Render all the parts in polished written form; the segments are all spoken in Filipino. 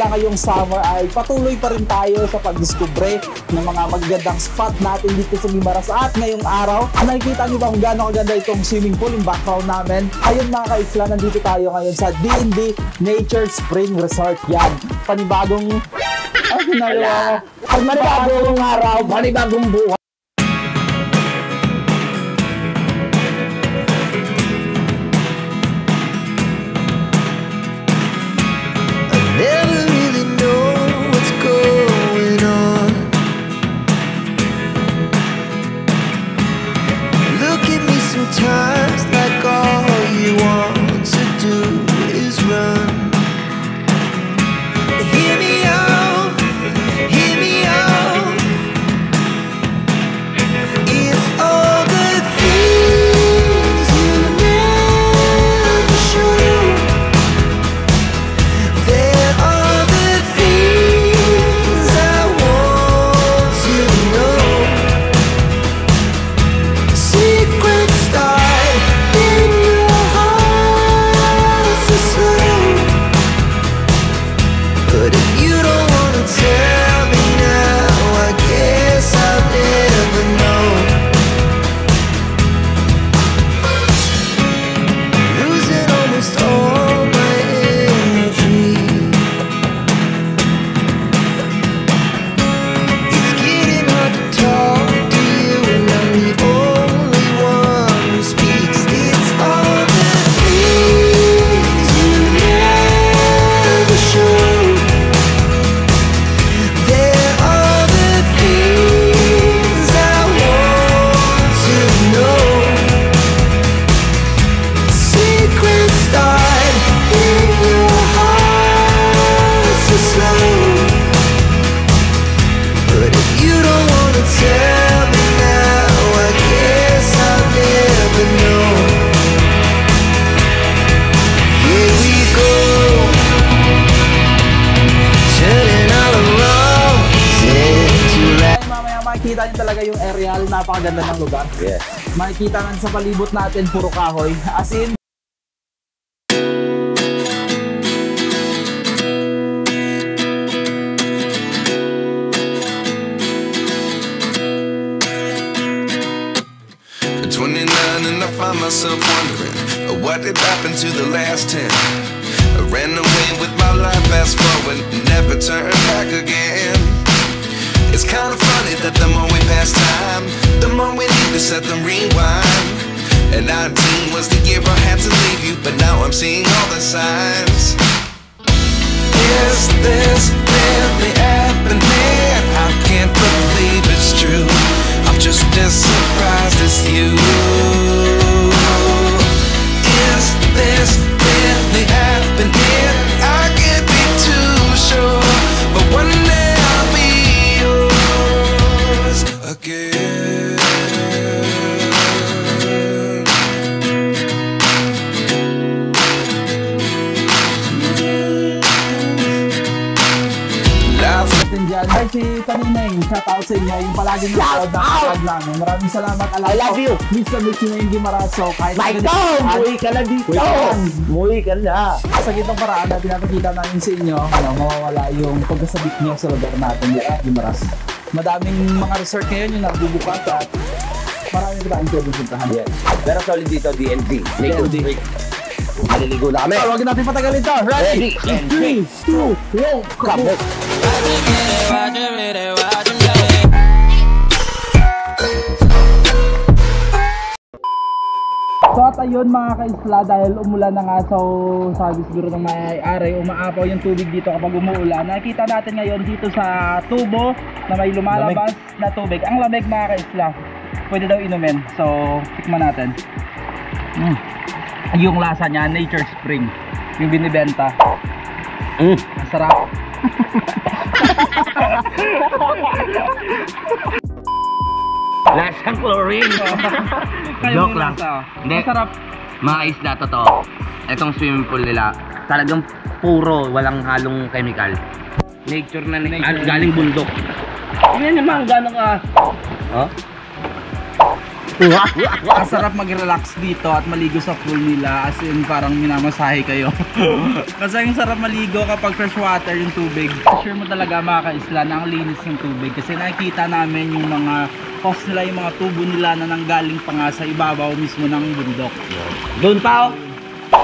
dala ngayong summer ay patuloy pa rin tayo sa pagdiskubre ng mga magagandang spot natin dito sa Guimaras. At ngayong araw, nakikita niyo ba kung gaano kaganda itong swimming pool, yung background namin? Ayun mga ka-isla, nandito tayo ngayon sa D&D Nature Spring Resort. Yan, panibagong panibagong araw, panibagong buhay. Sometimes like all you want to do is run. Hear me out, hear me out. If all the things you never show, there are the things I want to know. Secrets start in your heart so slow. But if you don't wanna tell me now, I guess I'll never know. Losing almost all my energy. It's getting hard to talk to you, and I'm the only one who speaks. It's all the things you never show. There are the things I want to know. Secrets start in your heart so slow. But if you don't wanna tell me now, I guess I'll never know. Here we go, turning all around into life. Mamaya makikita nyo talaga yung aerial, napakaganda ng lugar. Yes. Makikita nga sa palibot natin, puro kahoy. As in, At 29 and I find myself wondering what did happen to the last 10. I ran away with my life, fast forward, never turn back again. It's kind of funny that the more we pass time, the more we need to set the rewind. And 19 was the year I had to leave you, but now I'm seeing all the signs. Is this really happening? I can't believe it's true. I'm just as surprised as you. Is this really happening? I can't be too sure, but one day I'll be yours again. natin dyan. Ay, si Kanineng, shout out sa inyo. Yung palaging nanonood ng vlog namin. Maraming salamat. I love you. Miss nyo yung Guimaras. So, kahit Muwi ka na dito. Muwi ka na. Sa gitong paraan na pinapakita namin sa inyo, mawawala yung pagkasabik niyo sa lugar natin dito at Guimaras. Madaming mga resort ngayon yung nagbubukas at marami pa tayong pwedeng puntahan. Yes. Pero solid dito, DND. Nature Spring. Maliligo na kami. Huwag natin patagalin ito. Ready? 3, 2, 1, Kabok! So at ayun mga ka-isla, dahil umulan na nga, so sabi siguro ng may-ari, umaapaw yung tubig dito kapag umuulan. Nakikita natin ngayon dito sa tubo na may lumalabas na tubig. Ang lamig mga ka-isla, pwede daw inumin. So tikman natin. Yung lasa niya, Nature Spring, yung binibenta. Masarap. Lasang chlorine. Joke lang. Hindi. Masarap. Mga isla, totoo. Itong swimming pool nila, talagang puro, walang halong chemical. Nature na nature. Galing bundok. Yan naman, gano'n ka. Oh? Ang sarap mag-relax dito at maligo sa pool nila, as in parang minamasahe kayo. Kasi ang sarap maligo kapag fresh water yung tubig. Sure mo talaga mga ka-isla na ang linis ng tubig kasi nakikita namin yung mga hose nila, yung mga tubo nila na nanggaling pa nga sa ibabaw mismo ng bundok. Doon pa oh!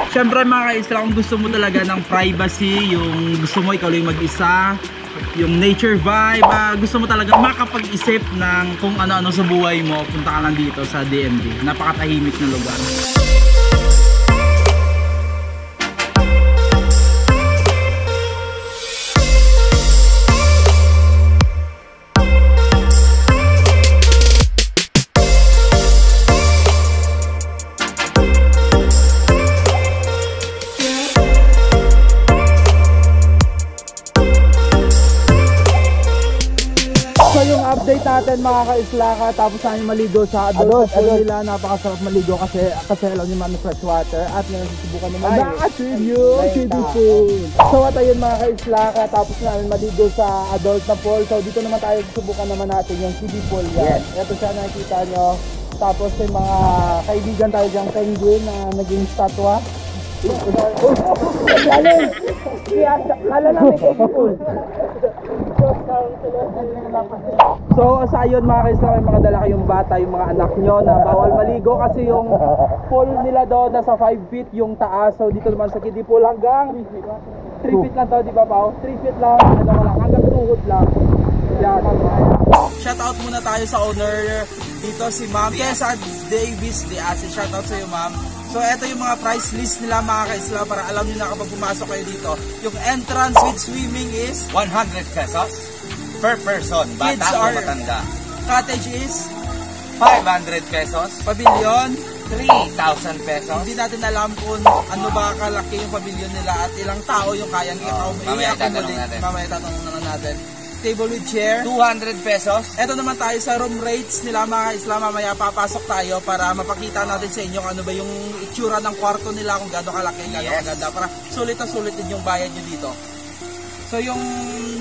Siyempre mga ka-isla, kung gusto mo talaga ng privacy, yung gusto mo ikaw lang mag-isa, yung nature vibe, gusto mo talaga makapag-isip ng kung ano-ano sa buhay mo, punta ka lang dito sa DMV. Napakatahimik na lugar. So yung update natin mga ka-islaka, tapos namin maligo sa adult pool nila. Napakasarap maligo kasi alam niyo man fresh water at ngayon susubukan naman yung kiddie pool. So at ayun mga ka-islaka, tapos namin maligo sa adult na pool. So dito naman tayo susubukan naman natin yung kiddie pool yan. Ito siya nakikita nyo. Tapos yung mga kaibigan tayo dyang penguin na naging statwa. Lalim! Kala namin kiddie pool. So sa yun mga ka-isla, may mga dala kayong bata, yung mga anak nyo na bawal maligo kasi yung pool nila doon nasa 5 feet yung taas. So dito naman sa kiddie pool hanggang 3 feet lang to, di ba pa? 3 feet lang, hanggang tuhod lang. Yan. Shoutout muna tayo sa owner dito, si Ma'am Tessa Davis Diaz. Shoutout sa iyo Ma'am. So ito yung mga price list nila mga ka-isla para alam nyo na kapag pumasok kayo dito. Yung entrance with swimming is 100 pesos per person, bata o matanda. Cottage is 500 pesos. Pavilion 3,000 pesos. Hindi natin alam kung ano ba kalaki yung pavilion nila at ilang tao yung kayang mamaya tatanong natin. Mamaya tatanong natin. Table with chair 200 pesos. Ito naman tayo sa room rates nila mga ka-isla. Mamaya papasok tayo para mapakita natin sa inyo kung ano ba yung itsura ng kwarto nila, kung gaano kalaki, gaano kaganda, para sulit na sulit din yung bayad nyo dito. So yung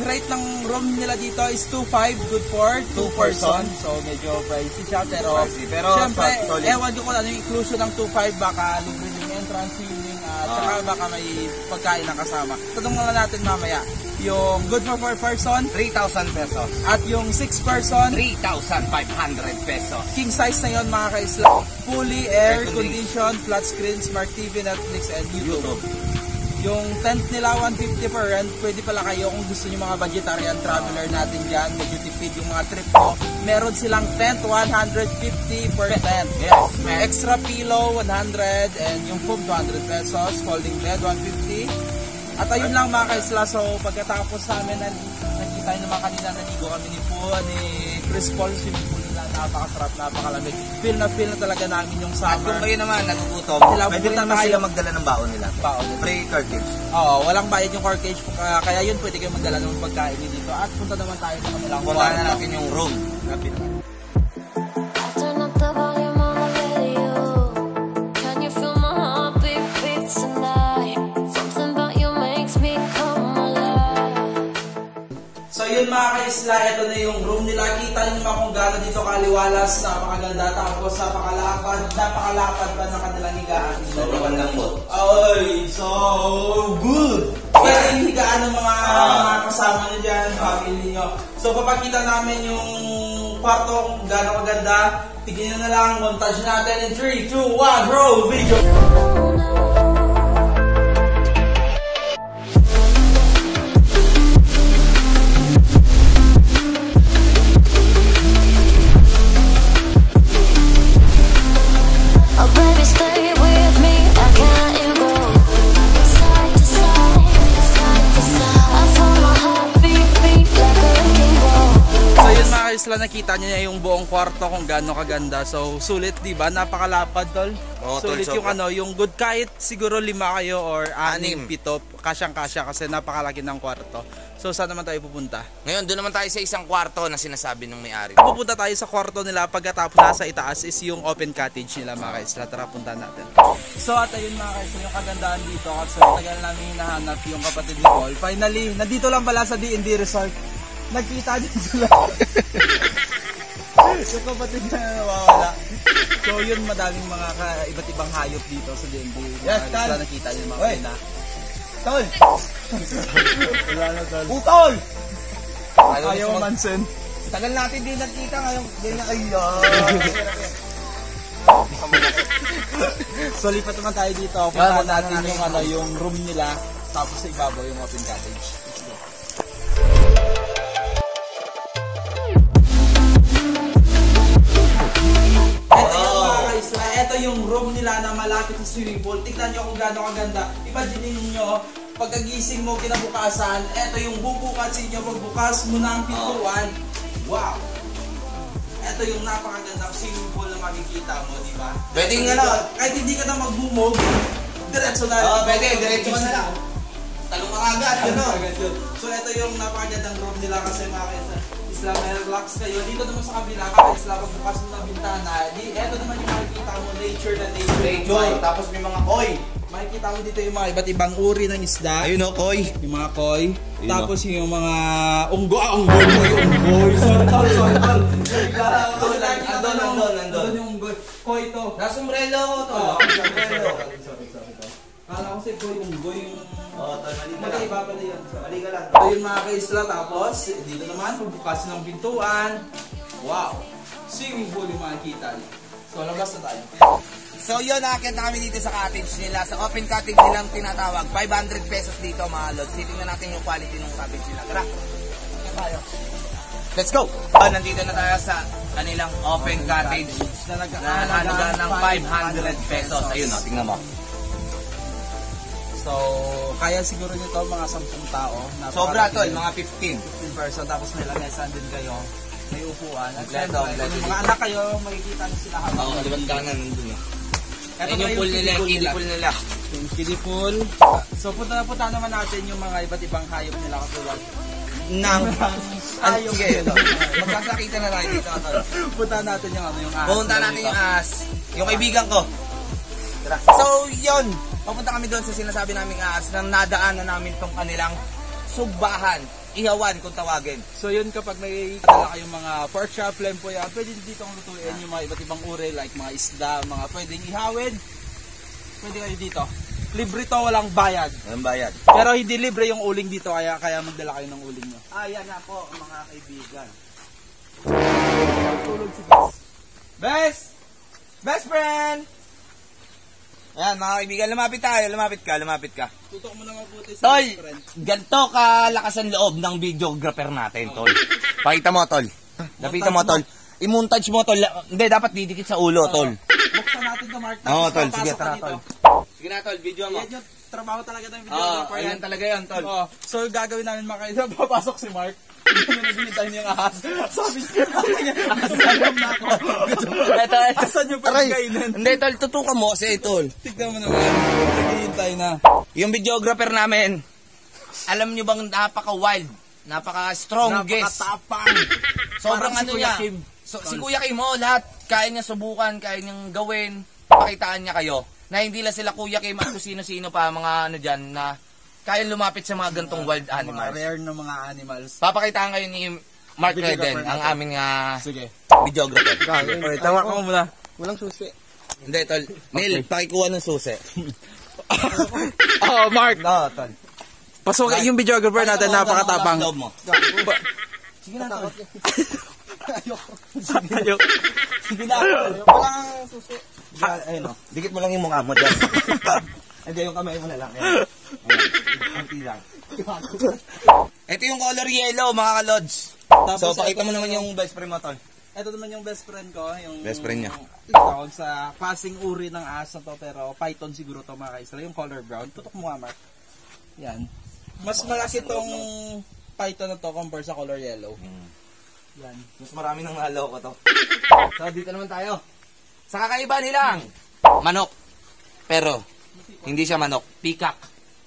rate ng room nila dito is 2.5, good for 2 person. So medyo pricey siya, pero syempre ewan ko kung ano yung inclusion ng 2.5, baka libre yung entrance, swimming, at saka baka may pagkain na kasama. Tanong na natin mamaya. Yung good for 4 person 3,000 pesos. at yung 6 person 3,500 pesos. king size na yun mga ka-isla. Fully air conditioned, flat screen, smart TV, Netflix, and YouTube. Yung tent nila 150 per rent. Pwede pala kayo kung gusto nyo mga vegetarian traveler natin dyan, medyo tipid yung mga trip mo. Meron silang tent 150 per tent. Yes, Extra pillow 100, and yung foam 200 pesos. Folding bed 150. At ayun lang mga ka-isla. So pagkatapos namin nakita nyo naman kanina, naligo kami ni Chris Paul, swimming pool nila. Napakasarap, napakalamig. Feel na talaga namin yung At summer. kung kayo naman nagugutom, pwede rin naman sila magdala ng baon nila. Free cartage. Oo, walang bayad yung cartage. Kaya yun, pwede kayo magdala ng pagkain nyo dito. At punta naman tayo sa kanilang Punta na natin yung room. Turn up the volume on the radio. Can you feel my heartbeat beats tonight? Something about you makes me come alive. So yun mga ka-isla, ito na yung room nila. Kita nyo naman kung gano'n dito kaliwalas, napakaganda. Tapos napakalapad pa ng kanilang higaan. Sobrang lambot. Ay, so good! Pwede yung higaan ng mga kasama nyo dyan, family nyo. So papakita namin yung kwarto kung gano'n kaganda. Tignan nyo na lang, montage natin in 3, 2, 1, roll video! Oh baby, stay with me. I can't let you go. Side to side, side to side. I feel my heart beat like a wrecking ball. So yun mga ka-isla, nakita nyo na yung buong kwarto kung gaano kaganda. So sulit, diba? Napakalapad, tol. Oo, tol, Sulit yung sobra. yung good, kahit siguro 5 kayo or 6, Anim. 7, kasyang-kasya kasi napakalaki ng kwarto. So saan naman tayo pupunta? Ngayon, doon naman tayo sa isang kwarto na sinasabi ng may-ari. Pupunta tayo sa kwarto nila, pagkatapos nasa itaas is yung open cottage nila mga ka-isla. Tara, punta natin. So at ayun mga ka-isla, yung kagandaan dito kasi tagal namin hinahanap yung kapatid ni Paul. Finally, nandito lang pala sa D&D Resort. Nagkita din sila. Yung kapatid na nawawala. So yun, madaming mga iba't ibang hayop dito sa DMV. Yes, Mga Tal. isla nakita niyo mga Oy. kanina. Tol! Wala na tol. Putol! Ayaw mansin. Tagal natin din nagkita ngayon. Din na kayo. So lipat naman tayo dito. Punta natin yung yung room nila. Tapos sa ibabaw yung open cottage. Let's go. Ito yung mga kaisla, ito yung room nila na malapit sa swimming pool. Tignan nyo kung gaano kaganda. Imagine nyo, pagkagising mo kinabukasan, ito yung bubukasin nyo. Pagbukas mo na ang pintuan, wow! Ito yung napakagandang swimming pool na makikita mo, di ba? Pwede nga na. Kahit hindi ka na magbumog, diretso na. Oo, pwede. Diretso ka na lang. Talong ka agad. Ano? So ito yung napakagandang room nila kasi mga isla, may relax kayo. Dito naman sa kabila, mga isla, pagbukas mo ng bintana, ito naman yung makikita mo, nature na nature. Nature. Tapos may mga koi. Makikita mo dito yung mga iba't ibang uri ng isda. Ayun o, koi. Yung mga koi. Ayun, Tapos yung mga unggoy, unggoy. Sorry. Andun yung unggoy. Koi to. Nasumbrelo ko to. Sombrero. Kala ko si unggoy yung... Oo, tol. Mali ka lang. Magkaiba pala yun. Mali ka lang. Ito yung mga kaisla, tapos dito naman, pagbukas ng pintuan. Wow! Swimming pool yung makikita niyo. So, labas na tayo. So yun, nakakit na kami dito sa cottage nila. Sa open cottage nilang tinatawag. 500 pesos dito mga lods. Titingnan natin yung quality ng cottage nila. Tara! Let's go! Nandito na tayo sa kanilang open cottage Na na halaga ng 500 pesos. Ayun o, tingnan mo. So, kaya siguro nito mga 10 tao. Sobra tol, mga 15. 15 person. Tapos may lamesan din kayo. May upuan. At Kompleto, syempre, kompleto. kung mga anak kayo, makikita niyo sila habang. Oo, di ba kanan nandun eh. Ito Ayun yung pool nila, yung kiddie pool nila. Yung kiddie pool. So, punta naman natin yung mga iba't ibang hayop nila katulad. Ayun, sige. Magsasakita na tayo dito tol. Punta natin yung yung ahas. Pupunta na natin dito. yung ahas. Yung kaibigan ko. So, yun. Papunta kami doon sa sinasabi naming ahas na nadaanan namin tong kanilang sugbahan. Ihawan kung tawagin. So yun, kapag may dala kayong mga pork chop, lempoya, pwede dito ang lutuin yung mga iba't ibang uri like mga isda, mga pwedeng ihawin. Pwede kayo dito. Libre to, walang bayad. Anong bayad? Pero hindi libre yung uling dito, kaya magdala kayo ng uling nyo. Ayan na po, mga kaibigan. Tulog si Bes. Best! Best friend! Ayan, mga kaibigan, lumapit tayo. Lumapit ka. Tutok mo na mabuti sa Tol, best friend. ganito kalakas ang loob ng videographer natin, Tol. Pakita mo, Tol. Lapitan mo, Tol. I-montage mo, Tol. Hindi, dapat didikit sa ulo, Tol. Buksan natin to, Mark. Oo, Tapos Tol. papasok Sige, ka tara, dito. Tol. Sige na, Tol. Video mo. Yan yung trabaho talaga ng Oo, videographer. ayan talaga yan, Tol. Oo. So gagawin namin mga kayo, papasok si Mark. Hindi na binintay niya yung ahas. Sabi niya, asan na ako? Ito. Asan niyo pa kainin? Hindi, Tol. Tutukan mo kasi, Tol. Tignan mo naman. Naghihintay na. Yung videographer namin, alam nyo bang napaka-wild, napaka-strongest, Napakatapang. sobrang Parang si ano Kuya niya. Kim. Si Kuya Kim, lahat, kaya niya subukan, kaya niyang gawin, pakitaan niya kayo, na hindi lang sila Kuya Kim at kung sino-sino pa, mga ano dyan, na kaya lumapit sa mga gantong wild Mga animals. rare na mga animals. Papakitaan kayo ni Mark Videographer Reden, ang natin. aming Sige. videographer. Tawa ko muna. Walang susi. Hindi, Tol. Neil, pakikuha ng susi. Oh, Mark. No, Tol. Pasok yung videographer natin, napakatapang. Loob mo. Sige na, tol. Ayok. Sige na. Walang susi. Ayun o. Dikit mo lang yung mukha mo dyan. Hindi, yung kamay mo na lang. Ayan. Konti lang. Ito yung color yellow, mga kalods. So, pakita mo naman yung best friend mo, Tol. Ito naman yung best friend ko. Yung Best friend niya. Tawag sa passing uri ng ahas na to, pero python siguro to mga kaisla. Yung color brown. Tutok mo nga, Mark. Yan. Mas malaki tong python na to compare sa color yellow. Yan. Mas marami nang naloko to. So, dito naman tayo. Sa kakaiba nilang manok. Pero, hindi siya manok. Peacock.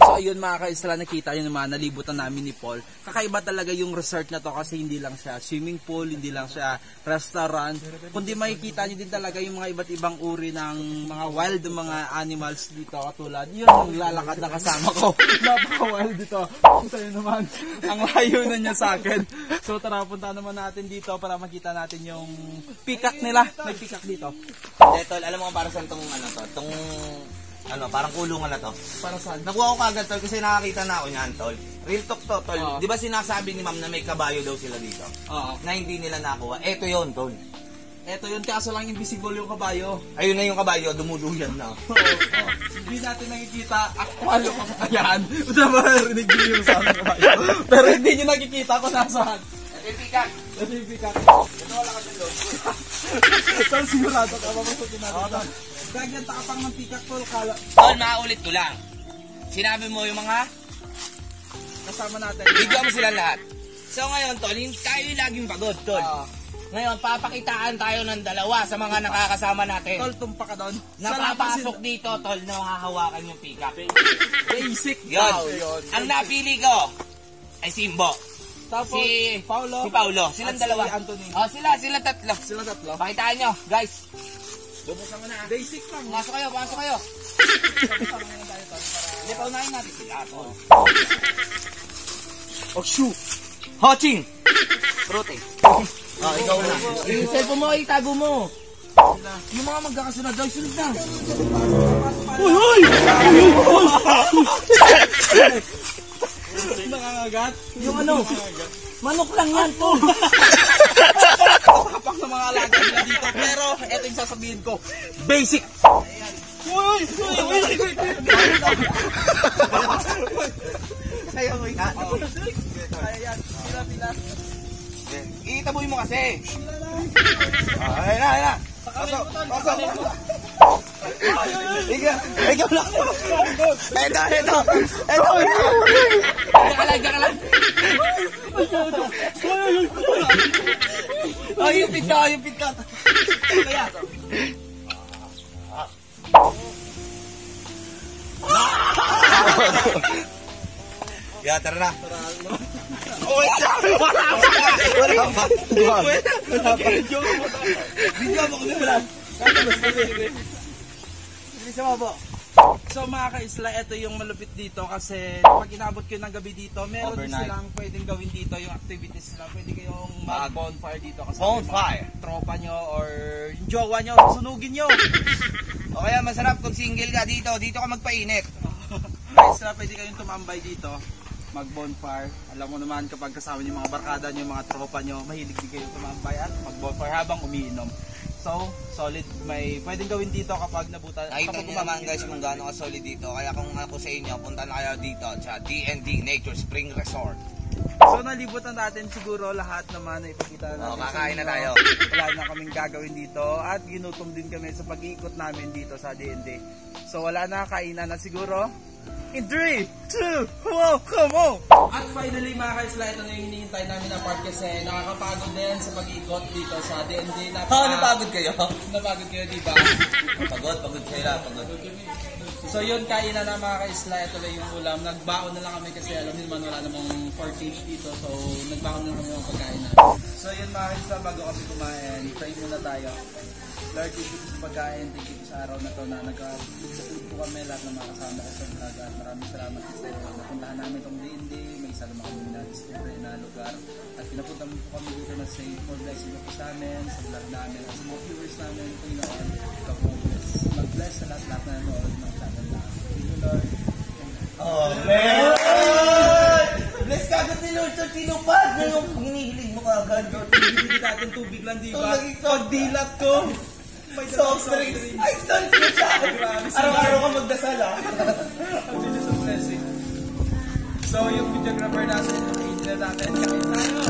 So ayun mga ka-isla, nakita nyo naman, nalibutan namin ni Paul. Kakaiba talaga yung resort na to kasi hindi lang siya swimming pool, hindi lang siya restaurant, kundi makikita nyo din talaga yung mga iba't ibang uri ng mga wild mga animals dito. Katulad yun yung lalakad na kasama ko. Napaka-wild dito. Sa'yo naman, ang layo na niya sa akin. So tara, punta naman natin dito para makita natin yung peacock nila. May peacock dito. Hindi, tol, alam mo kung para saan tong ano to? Tong ano, parang kulungan na to. Para saan? Nakuha ko kagad, tol, kasi nakakita na ako niyan, tol. Real talk to, tol. Oo. Di ba sinasabi ni ma'am na may kabayo daw sila dito? Oo. Na hindi nila nakuha. Eto yon, tol. Eto yun, kaso lang invisible yung kabayo. Ayun na yung kabayo, dumuduyan na. Hindi natin nakikita actual yung kabayan. Ito ba narinig niyo yung sound ng kabayo? Pero hindi niyo nakikita kung nasaan. Ito yung pikak. Ito yung peacock. Ito wala ka sa loob. Tol, sigurado ka, mapasukin natin. Tol. Gagyan takapang ng peacock, tol. Kala, Tol, makaulit ko lang. Sinabi mo yung mga kasama natin. video mo silang lahat. So ngayon, tol, tayo yung laging pagod, tol. Ngayon, papakitaan tayo ng dalawa sa mga nakakasama natin. Tol, tumpa ka doon. Napapasok dito, tol, na hahawakan yung pikak. Basic Yun. daw yun. Ang napili ko ay si Imbo. Tapos, Si Paulo. Paulo. Silang At si dalawa. Anthony. Oh, sila tatlo. Sila tatlo. Pakitaan nyo, guys. Bubuksan mo na. Basic lang. Pasok kayo, pasok kayo. Hindi, paunahin natin sila. Tol. Oh, shoot. Hoching! Prote. Oh, ikaw na. Yung cellphone mo, itago mo. Yung mga magkakasunod daw, sunod na. Uy, uy! Nangangagat? Yung ano, manok lang yan, tol. Kapak ng mga alaga nila dito. Pero, eto yung sasabihin ko. Basic! Uy! Uy! Sa'yo, uy. Ayan, pila. Itaboy mo kasi. Ayun na. Pasok. Ikaw lang. Ito. Diyan ka lang. Ay, yung pita. Kaya. Ya, tara na. Wala pa. Video mo ko na. So mga ka-isla, ito yung malupit dito kasi pag inabot kayo ng gabi dito, meron din Overnight. silang pwedeng gawin dito yung activities nila. Pwede kayong mag-bonfire dito kasi Bonfire. tropa nyo or yung jowa nyo, sunugin nyo. O kaya masarap kung single ka dito ka magpainit. Ka-isla, pwede kayong tumambay dito, mag-bonfire. Alam mo naman kapag kasama nyo yung mga barkada nyo, mga tropa nyo, mahilig din kayo tumambay at mag-bonfire habang umiinom. So, solid, may pwedeng gawin dito kapag nabutan. Nakita niyo naman guys kung gaano ka solid dito. Kaya kung ako sa inyo, punta na kayo dito sa D&D Nature Spring Resort. So, nalibutan natin siguro lahat naman na ipakita natin. Kakain na sa inyo. tayo. Wala na kaming gagawin dito at ginutom din kami sa pag-iikot namin dito sa D&D. So, wala na, kainan na siguro. In 3, 2, come on! At finally mga ka-isla, ito na yung hinihintay namin na part kasi nakakapagod din sa pag-ikot dito sa D&D. Napagod kayo? Napagod kayo, di ba? Pagod sila, pagod. So yun, kainan na mga ka-isla, ito na yung ulam. Nagbaon na lang kami kasi alam niyo naman wala namang 4K dito. So nagbaon na lang kami ng pagkain na. So yun mga ka-isla, bago kami kumain, pray muna tayo. Lord, thank you sa pagkain, thank you sa araw na to na nag-support po kami lahat ng mga kasama ko sa vlog. At maraming salamat kasi napuntahan namin itong D&D, may isa naman kami na-discover na lugar. At pinapunta mo po kami dito na safe for blessing po sa amin, sa vlog namin, at sa mga viewers namin, Panginoon, ikaw po mag-bless sa lahat na nanood ng channel namin. Thank you, Lord. Bless ka agad ni Lord sa tinupad. Ngayong hinihiling mo ka agad. Hindi natin tubig lang, di ba? Pagdilat ko. May Soft drinks. Ay, stand ko siya. Araw-araw ka magdasal ah. Ang Diyos ang blessing. So, yung videographer natin, ito na natin. Kain tayo.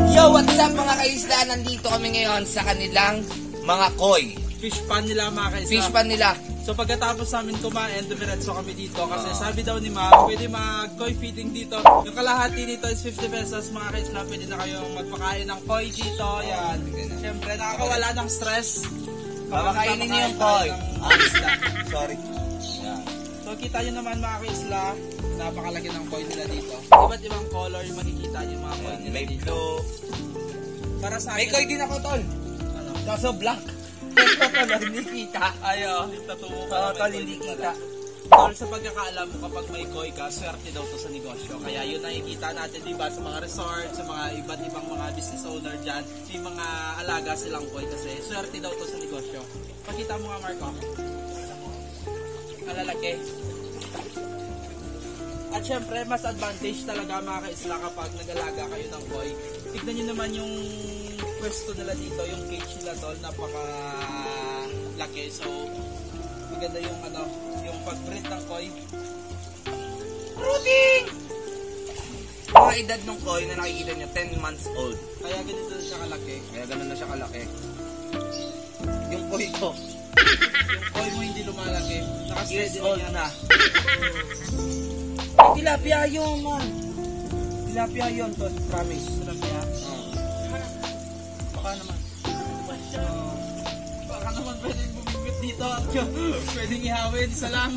Yo, what's up mga kaisla? Nandito kami ngayon sa kanilang mga koi. Fish pan nila mga ka-isla. Fish pan nila. So pagkatapos namin kumain, dumiretso kami dito kasi sabi daw ni ma'am, pwede mag-koi feeding dito. Yung kalahati nito is 50 pesos. Mga ka-isla, pwede na kayong magpakain ng koi dito. Yan. Siyempre, nakakawala ng stress. Papakainin niyo yung koi. Sorry. Yan. So kita nyo naman mga ka-isla, napakalaki ng koi nila dito. Iba't ibang color yung makikita nyo yung mga koi nila May dito. blue. Para sa May akin, koi din ako, tol. ano? Kaso black. Ito tol, hindi kita. Ayo, yung tattoo mo Oo, may tol, koi hindi din kita. pala. Tol, sa pagkakaalam mo, kapag may koi ka, swerte daw to sa negosyo. Kaya yun nakikita natin, diba, sa mga resort, sa mga iba't ibang mga business owner dyan, may mga alaga silang koi kasi swerte daw to sa negosyo. Pakita mo nga, Marco. Malalaki. At syempre, mas advantage talaga mga ka-isla kapag nag-alaga kayo ng koi. Tignan nyo naman yung pwesto nila dito, yung cage nila tol, napaka laki. So, maganda yung ano, yung pag-breed ng koi. Rooting! Mga edad ng koi na nakikita niyo, 10 months old. Kaya ganito na siya kalaki. Kaya ganun na siya kalaki. Yung koi ko, Yung koi mo hindi lumalaki. years Nakasteady old na yan. na. Ay, tilapia yun, man. Tilapia yun, tol. Promise. Tilapia. Baka naman. Baka naman pwedeng bumibit dito at yun, pwedeng ihawin, isa lang.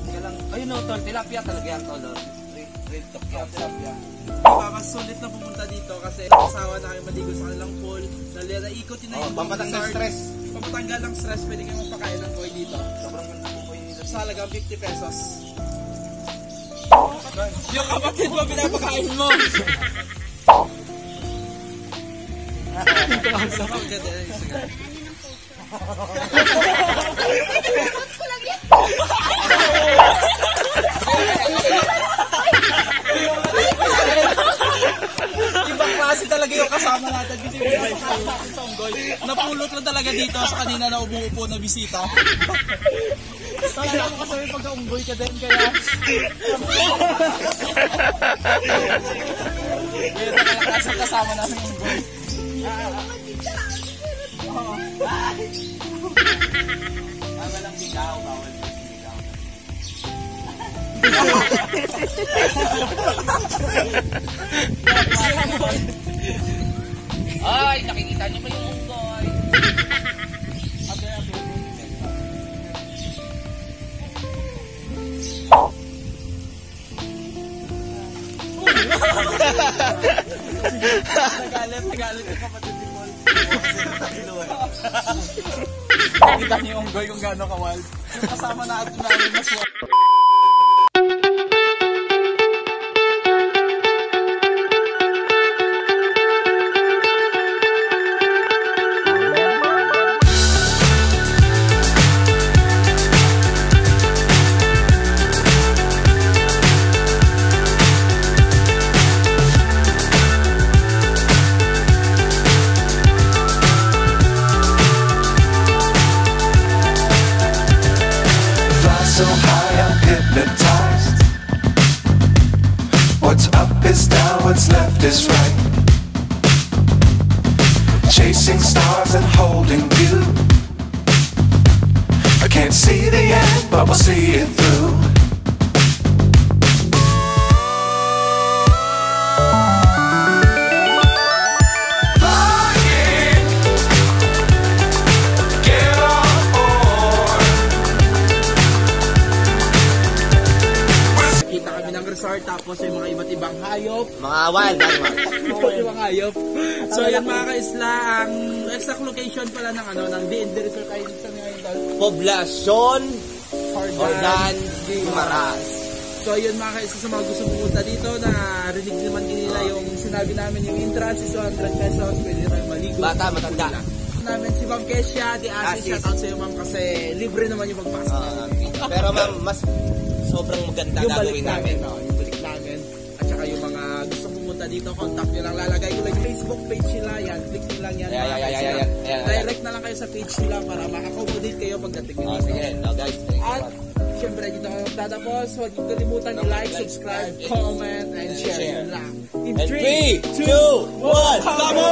Kaya lang, ayun no, tol. Tilapia talaga yan, tol. Real talk yan. Tilapia. Diba, mas sulit na pumunta dito kasi kasawa na kayo maligo sa kanilang pool. Naliikot yun na yung pampatanggal resort. stress. Pampatanggal ng stress, pwede kayo magpakain ng koi dito. Sobrang ganda ng koi nila. Sa halagang 50 pesos. Yung kapatid mo, pinapakain mo. Ibang klase talaga yung kasama natin. Napulot lang talaga dito sa kanina na umuupo na bisita. Talaga ako kasi pagka-unggoy ka din kaya. Kaya nakalakas ang kasama namin yung unggoy. Bawal ang bigaw, bawal ang bigaw. Ay, nakikita niyo ba yung unggoy? Nagalit yung kapatid ni Paul. Kita niyo yung unggoy kung gaano ka-wild. Yung kasama natin namin mas wild. So high I'm hypnotized. What's up is down, what's left is right. Chasing stars and holding you. I can't see the end, but we'll see it through. Kita kami ng resort tapos yung mga iba't ibang hayop. Mga wild animals. Iba't ibang hayop. So yun mga ka-isla, ang exact location pala ng ano ng D&D Resort ay sa ngayon tol. Poblasyon Hordan Ordan Guimaras. So yun mga ka-isla, sa mga gusto pumunta dito na rinig naman nila yung sinabi namin yung entrance is 200 pesos. Pwede rin maligo. Bata, matanda. Namin si Ma'am Kesha, di Asis, Asis. shoutout sa iyo ma'am kasi libre naman yung pagpasok. Pero ma'am, mas sobrang maganda Yung balik gagawin namin. yung balik namin. At saka yung mga gusto pumunta dito, contact nyo lang. Lalagay ko lang yung Facebook page nila. Yan, click nyo lang yan. Yeah. Direct na lang kayo sa page nila para maka-accommodate kayo pagdating nyo Oh, dito. sige, no guys. Thank you. At syempre dito ako magtatapos. Huwag niyo kalimutan i-like, subscribe, comment, and share. Yun lang. In And 3, 3, 2, 1, Sabo!